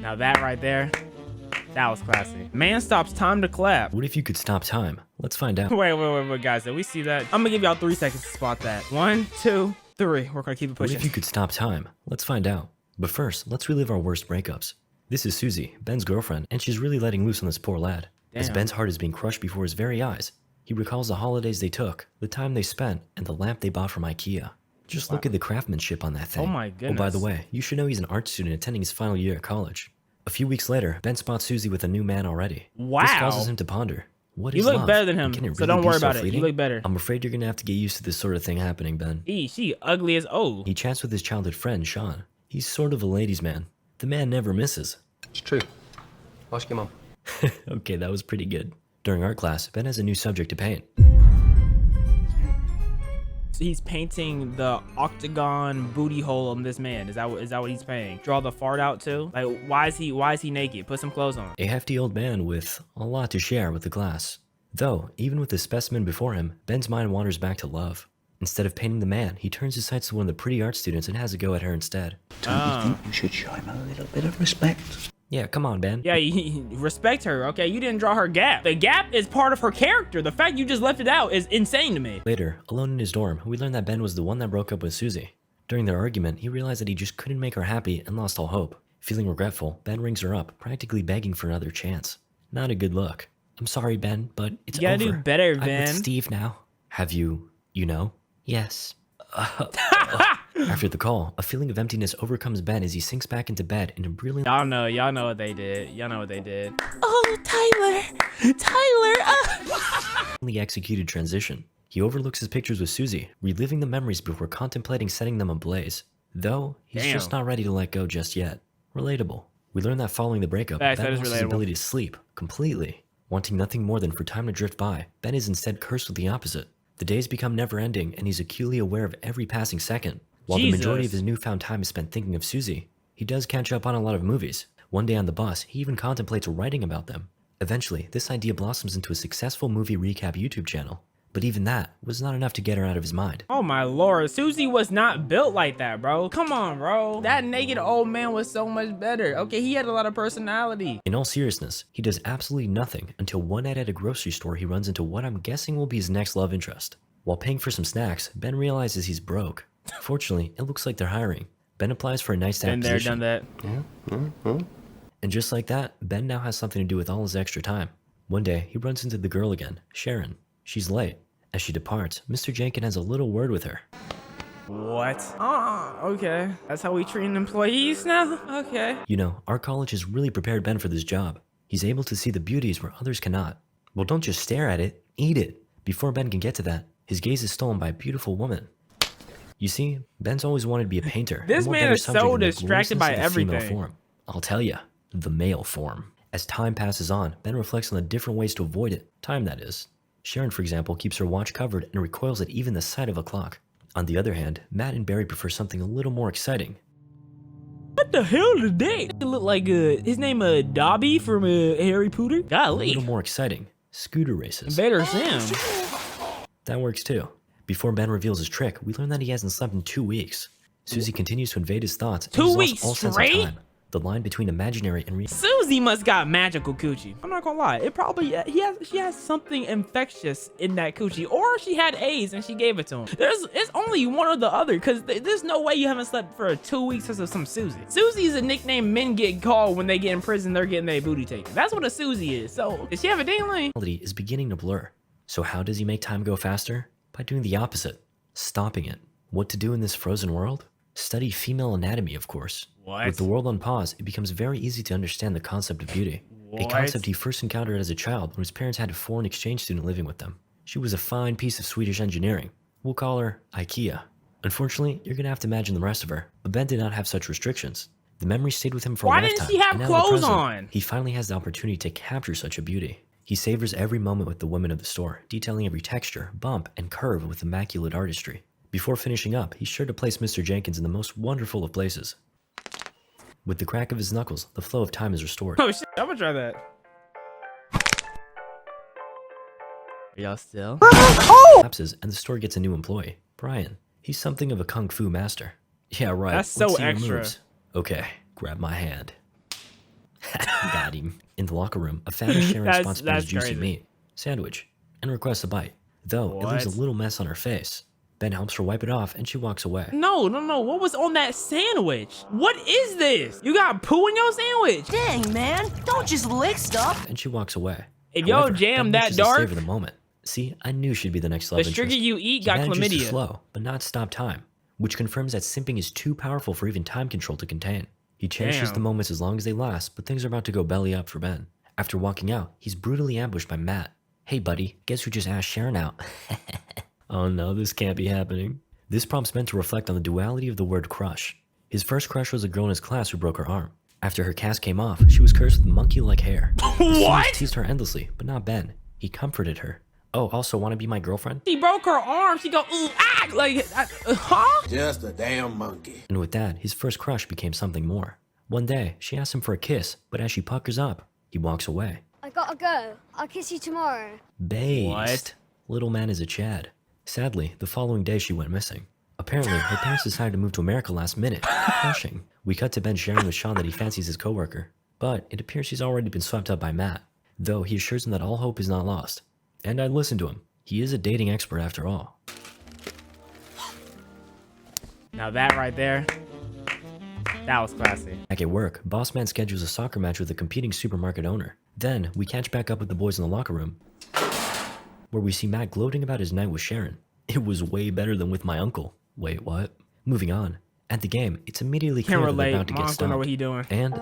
Now that right there, that was classy. Man stops time to clap. What if you could stop time? Let's find out. Wait, guys. Did we see that? I'm gonna give y'all 3 seconds to spot that. 1, 2, 3. We're gonna keep it What pushing. if you could stop time? Let's find out. But first, let's relive our worst breakups. This is Susie, Ben's girlfriend, and she's really letting loose on this poor lad. As Damn. Ben's heart is being crushed before his very eyes, he recalls the holidays they took, the time they spent, and the lamp they bought from IKEA. Just look at the craftsmanship on that thing. Oh my Oh, by goodness. the way, you should know he's an art student attending his final year at college. A few weeks later, Ben spots Susie with a new man already. Wow. This causes him to ponder. What You is look love? better than him, And can it so really don't be worry so about it. You fleeting? look better. I'm afraid you're gonna have to get used to this sort of thing happening, Ben. She ugly as oh. He chats with his childhood friend, Sean. He's sort of a ladies' man. The man never misses. It's true. Ask your mum. Okay, that was pretty good. During art class, Ben has a new subject to paint. He's painting the octagon booty hole on this man. Is that what he's painting? Draw the fart out too? Like why is he naked? Put some clothes on. A hefty old man with a lot to share with the class. Though, even with the specimen before him, Ben's mind wanders back to love. Instead of painting the man, he turns his sights to one of the pretty art students and has a go at her instead. Don't you think you should show him a little bit of respect? Yeah, come on, Ben. Yeah, respect her, okay? You didn't draw her gap. The gap is part of her character. The fact you just left it out is insane to me. Later, alone in his dorm, we learn that Ben was the one that broke up with Susie. During their argument, he realized that he just couldn't make her happy and lost all hope. Feeling regretful, Ben rings her up, practically begging for another chance. Not a good look. I'm sorry, Ben, but it's You gotta over. do better, I'm Ben. with Steve now. Have you know? Yes. After the call, a feeling of emptiness overcomes Ben as he sinks back into bed in a brilliant Y'all know what they did. Y'all know what they did. Oh, Tyler. executed transition. He overlooks his pictures with Susie, reliving the memories before contemplating setting them ablaze. Though, he's Damn. just not ready to let go just yet. Relatable. We learn that following the breakup, Facts, Ben that is lost his relatable. ability to sleep, completely. Wanting nothing more than for time to drift by, Ben is instead cursed with the opposite. The days become never-ending, and he's acutely aware of every passing second. While the majority of Jesus. his newfound time is spent thinking of Susie, he does catch up on a lot of movies. One day on the bus, he even contemplates writing about them. Eventually, this idea blossoms into a successful movie recap YouTube channel. But even that was not enough to get her out of his mind. Oh my lord, Susie was not built like that, bro. Come on, bro. That naked old man was so much better. Okay, he had a lot of personality. In all seriousness, he does absolutely nothing until one night at a grocery store he runs into what I'm guessing will be his next love interest. While paying for some snacks, Ben realizes he's broke. Fortunately, it looks like they're hiring. Ben applies for a night staff Been there, position. done that. And just like that, Ben now has something to do with all his extra time. One day, he runs into the girl again, Sharon. She's late. As she departs, Mr. Jenkins has a little word with her. What? Oh, okay. That's how we treat employees now? Okay. You know, our college has really prepared Ben for this job. He's able to see the beauties where others cannot. Well, don't just stare at it, eat it. Before Ben can get to that, his gaze is stolen by a beautiful woman. You see, Ben's always wanted to be a painter. This and what man better is subject so than the distracted by gloriousness of the female everything. form? I'll tell ya, the male form. As time passes on, Ben reflects on the different ways to avoid it. Time, that is. Sharon, for example, keeps her watch covered and recoils at even the sight of a clock. On the other hand, Matt and Barry prefer something a little more exciting. What the hell is that? It look like his name Dobby from Harry Potter. A Golly. little more exciting. Scooter races. Invader Sim. That works too. Before Ben reveals his trick, we learn that he hasn't slept in 2 weeks. Susie continues to invade his thoughts. And 2 he's lost weeks all sense of straight? time. The line between imaginary and real. Susie must got magical coochie. I'm not gonna lie. It probably she has something infectious in that coochie, or she had AIDS and she gave it to him. It's only one or the other, because there's no way you haven't slept for 2 weeks because of some Susie. Susie's a nickname men get called when they get in prison. They're getting their booty taken. That's what a Susie is. So does she have a dingling? Reality is beginning to blur. So how does he make time go faster? By doing the opposite. Stopping it. What to do in this frozen world? Study female anatomy, of course. What? With the world on pause, it becomes very easy to understand the concept of beauty. A What? concept he first encountered as a child when his parents had a foreign exchange student living with them. She was a fine piece of Swedish engineering. We'll call her IKEA. Unfortunately, you're gonna have to imagine the rest of her, but Ben did not have such restrictions. The memory stayed with him for Why a didn't lifetime. she have and now in the clothes present, on? He finally has the opportunity to capture such a beauty. He savors every moment with the women of the store, detailing every texture, bump, and curve with immaculate artistry. Before finishing up, he's sure to place Mr. Jenkins in the most wonderful of places. With the crack of his knuckles, the flow of time is restored. Oh shit! I'm gonna try that. Are y'all still? Collapses, and the store gets a new employee, Brian. He's something of a kung fu master. Yeah, right. That's so let's see your extra. moves. Okay, grab my hand. Got him. In the locker room, a fan of Sharon That's- spots Ben's that's juicy crazy. meat sandwich and requests a bite. Though it leaves a What? little mess on her face. Ben helps her wipe it off and she walks away. No. What was on that sandwich? What is this? You got poo in your sandwich? Dang, man. Don't just lick stuff. And she walks away. If y'all However, jam Ben that wishes to dark, savor the moment. See, I knew she'd be the next love the interest. sugar you eat He got manages to chlamydia. slow, but not stop time, which confirms that simping is too powerful for even time control to contain. He cherishes Damn. the moments as long as they last, but things are about to go belly up for Ben. After walking out, he's brutally ambushed by Matt. Hey buddy, guess who just asked Sharon out? Oh no, this can't be happening. This prompts Ben to reflect on the duality of the word crush. His first crush was a girl in his class who broke her arm. After her cast came off, she was cursed with monkey-like hair. The students What? teased her endlessly, but not Ben. He comforted her. Oh, also want to be my girlfriend? She broke her arm. She go, ooh, ah, like, huh? Just a damn monkey. And with that, his first crush became something more. One day, she asks him for a kiss, but as she puckers up, he walks away. I gotta go. I'll kiss you tomorrow. Based. What? Little man is a Chad. Sadly, the following day she went missing. Apparently, her parents decided to move to America last minute. Crushing. We cut to Ben sharing with Sean that he fancies his coworker. But it appears he's already been swept up by Matt. Though he assures him that all hope is not lost. And I'd listen to him. He is a dating expert after all. Now that right there, that was classy. Back at work, Boss Man schedules a soccer match with a competing supermarket owner. Then, we catch back up with the boys in the locker room, where we see Matt gloating about his night with Sharon. It was way better than with my uncle. Wait, what? Moving on. At the game, it's immediately clear Can't that they're relate. about to My get uncle know stopped. what he doing. And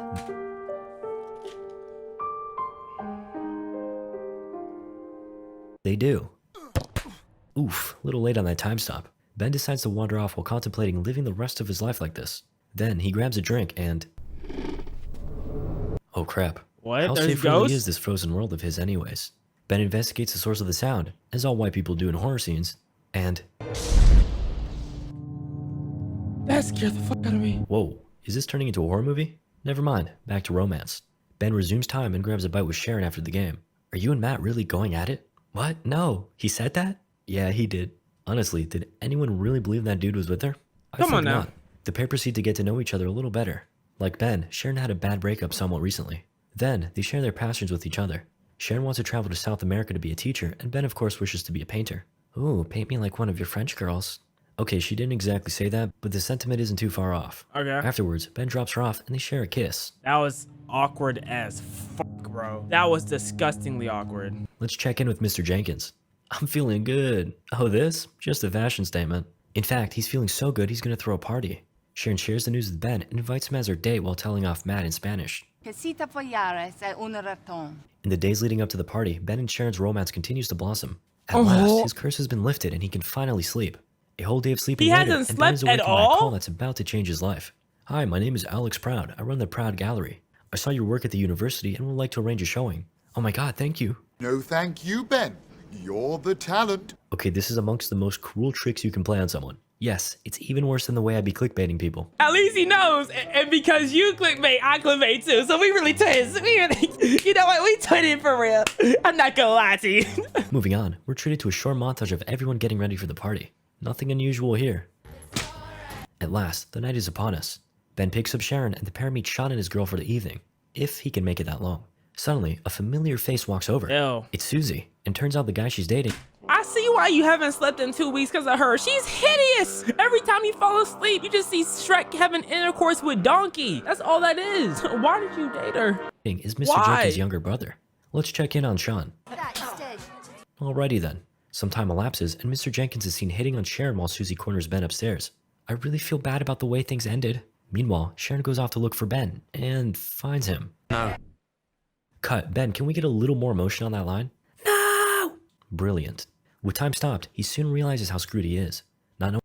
they do. Oof, little late on that time stop. Ben decides to wander off while contemplating living the rest of his life like this. Then he grabs a drink and... Oh crap. What? How There's safe really ghosts? is this frozen world of his anyways? Ben investigates the source of the sound, as all white people do in horror scenes, and... That scared the fuck out of me. Whoa, is this turning into a horror movie? Never mind, back to romance. Ben resumes time and grabs a bite with Sharon after the game. Are you and Matt really going at it? What? No. He said that? Yeah, he did. Honestly, did anyone really believe that dude was with her? I Come think on now. not. The pair proceed to get to know each other a little better. Like Ben, Sharon had a bad breakup somewhat recently. Then, they share their passions with each other. Sharon wants to travel to South America to be a teacher, and Ben of course wishes to be a painter. Ooh, paint me like one of your French girls. Okay, she didn't exactly say that, but the sentiment isn't too far off. Okay. Afterwards, Ben drops her off and they share a kiss. That was awkward as fuck, bro. That was disgustingly awkward. Let's check in with Mr. Jenkins. I'm feeling good. Oh, this? Just a fashion statement. In fact, he's feeling so good he's gonna throw a party. Sharon shares the news with Ben and invites him as her date while telling off Matt in Spanish. Quesita follares è un ratón. In the days leading up to the party, Ben and Sharon's romance continues to blossom. At Oh. last, his curse has been lifted and he can finally sleep. A whole day of sleeping He later, hasn't and Ben is slept at awakened by a call all? that's about to change his life. Hi, my name is Alex Proud. I run the Proud Gallery. I saw your work at the university and would like to arrange a showing. Oh my god, thank you. No, thank you, Ben. You're the talent. Okay, this is amongst the most cruel tricks you can play on someone. Yes, it's even worse than the way I'd be clickbaiting people. At least he knows, and because you clickbait, I clickbait too. So we really twins. We really, you know what? We twinning for real. I'm not gonna lie to you. Moving on, we're treated to a short montage of everyone getting ready for the party. Nothing unusual here. At last, the night is upon us. Ben picks up Sharon and the pair meet Sean and his girl for the evening, if he can make it that long. Suddenly, a familiar face walks over. Ew. It's Susie, and turns out the guy she's dating. I see why you haven't slept in 2 weeks because of her. She's hideous. Every time you fall asleep, you just see Shrek having intercourse with Donkey. That's all that is. Why did you date her? Is Mr. Why? Jenkins' younger brother. Let's check in on Sean. That instead. Alrighty then. Some time elapses, and Mr. Jenkins is seen hitting on Sharon while Susie corners Ben upstairs. I really feel bad about the way things ended. Meanwhile, Sharon goes off to look for Ben, and finds him. No. Cut. Ben, can we get a little more emotion on that line? No! Brilliant. With time stopped, he soon realizes how screwed he is. Not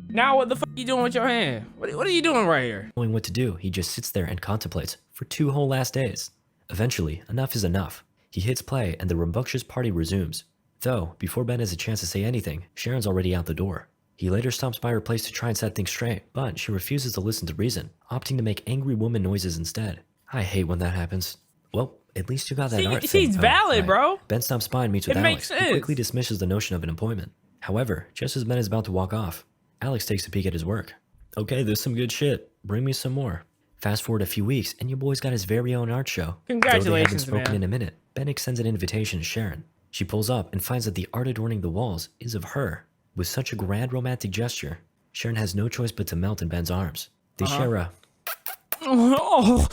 Now what the fuck you doing with your hand? What are you doing right here? knowing what to do, he just sits there and contemplates for 2 whole last days. Eventually, enough is enough. He hits play and the rambunctious party resumes. Though, before Ben has a chance to say anything, Sharon's already out the door. He later stops by her place to try and set things straight, but she refuses to listen to reason, opting to make angry woman noises instead. I hate when that happens. Well, at least you got that art thing. She's valid, bro. Ben stops by and meets with It Alex, makes who quickly sense. dismisses the notion of an appointment. However, just as Ben is about to walk off, Alex takes a peek at his work. Okay, there's some good shit. Bring me some more. Fast forward a few weeks, and your boy's got his very own art show. Though they haven't Congratulations, spoken man. in a minute, Ben extends an invitation to Sharon. She pulls up and finds that the art adorning the walls is of her. With such a grand romantic gesture, Sharon has no choice but to melt in Ben's arms. They share a... Oh.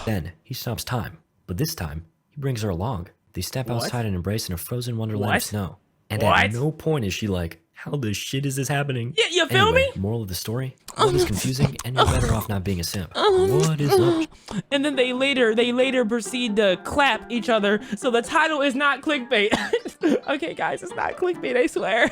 Then, he stops time. But this time, he brings her along. They step What? outside and embrace in a frozen wonderland What? of snow. And What? at no point is she like, how the shit is this happening? Yeah, you feel Anyway, me? moral of the story, love is confusing and you're better off not being a simp. What is up? And then they later proceed to clap each other. So the title is not clickbait. Okay, guys, it's not clickbait, I swear.